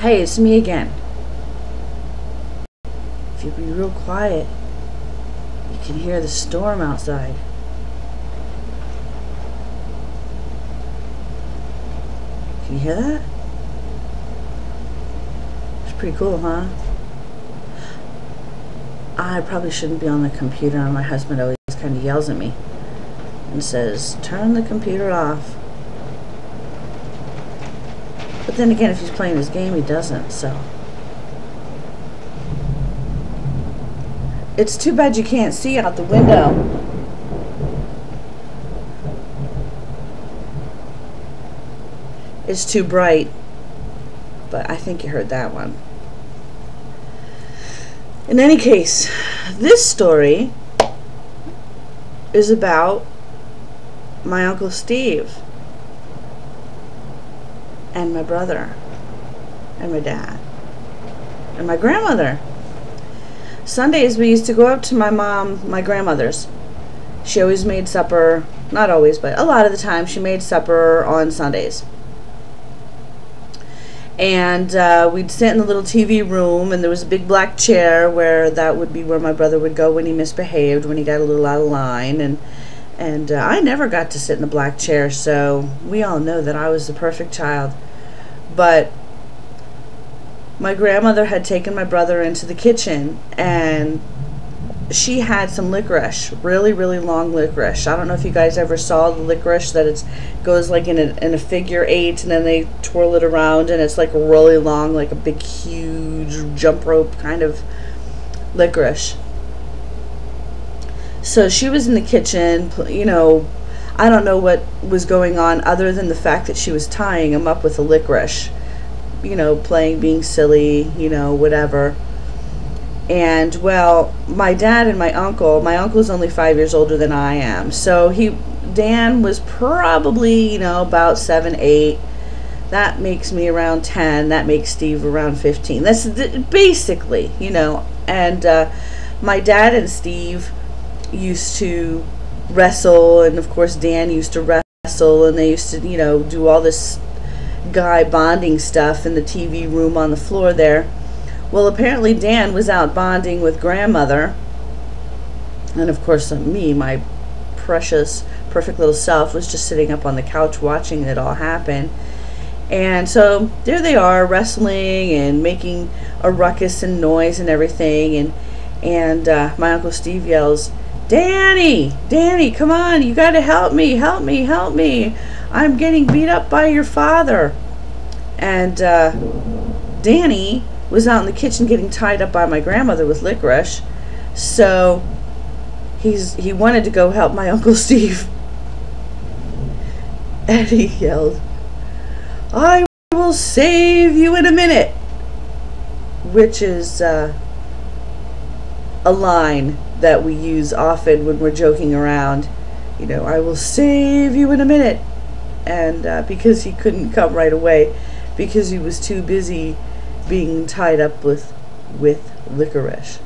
Hey, it's me again. If you be real quiet, you can hear the storm outside. Can you hear that? It's pretty cool, huh? I probably shouldn't be on the computer, and my husband always kind of yells at me and says, turn the computer off. But then again, if he's playing his game, he doesn't, so. It's too bad you can't see out the window. It's too bright, but I think you heard that one. In any case, this story is about my Uncle Steve and my brother and my dad and my grandmother. Sundays we used to go up to my grandmother's. She always made supper, not always, but a lot of the time she made supper on Sundays. And we'd sit in the little TV room, and there was a big black chair where that would be where my brother would go when he misbehaved, when he got a little out of line. And I never got to sit in the black chair, so we all know that I was the perfect child. But my grandmother had taken my brother into the kitchen, and she had some licorice, really, really long licorice. I don't know if you guys ever saw the licorice that it goes like in a figure 8, and then they twirl it around, and it's like really long, like a big, huge jump rope kind of licorice. So she was in the kitchen, you know, I don't know what was going on other than the fact that she was tying him up with a licorice, you know, playing, being silly, you know, whatever. And, well, my dad and my uncle's only 5 years older than I am. So Dan was probably, you know, about 7, 8. That makes me around 10. That makes Steve around 15. That's basically, you know. And my dad and Steve used to wrestle, and of course Dan used to wrestle, and they used to, you know, do all this guy bonding stuff in the TV room on the floor there. Well, apparently Dan was out bonding with grandmother, and of course me, my precious, perfect little self, was just sitting up on the couch watching it all happen. And so there they are, wrestling and making a ruckus and noise and everything, and my Uncle Steve yells, Danny, come on, you gotta help me, I'm getting beat up by your father. And Danny was out in the kitchen getting tied up by my grandmother with licorice, so he wanted to go help my Uncle Steve, and he yelled, I will save you in a minute, which is a line that we use often when we're joking around, you know, I will save you in a minute. And because he couldn't come right away because he was too busy being tied up with licorice.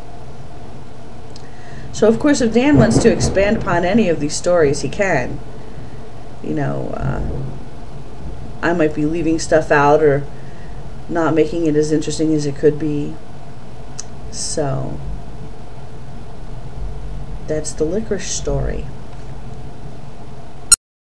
So of course if Dan wants to expand upon any of these stories, he can. You know, I might be leaving stuff out or not making it as interesting as it could be. So that's the licorice story.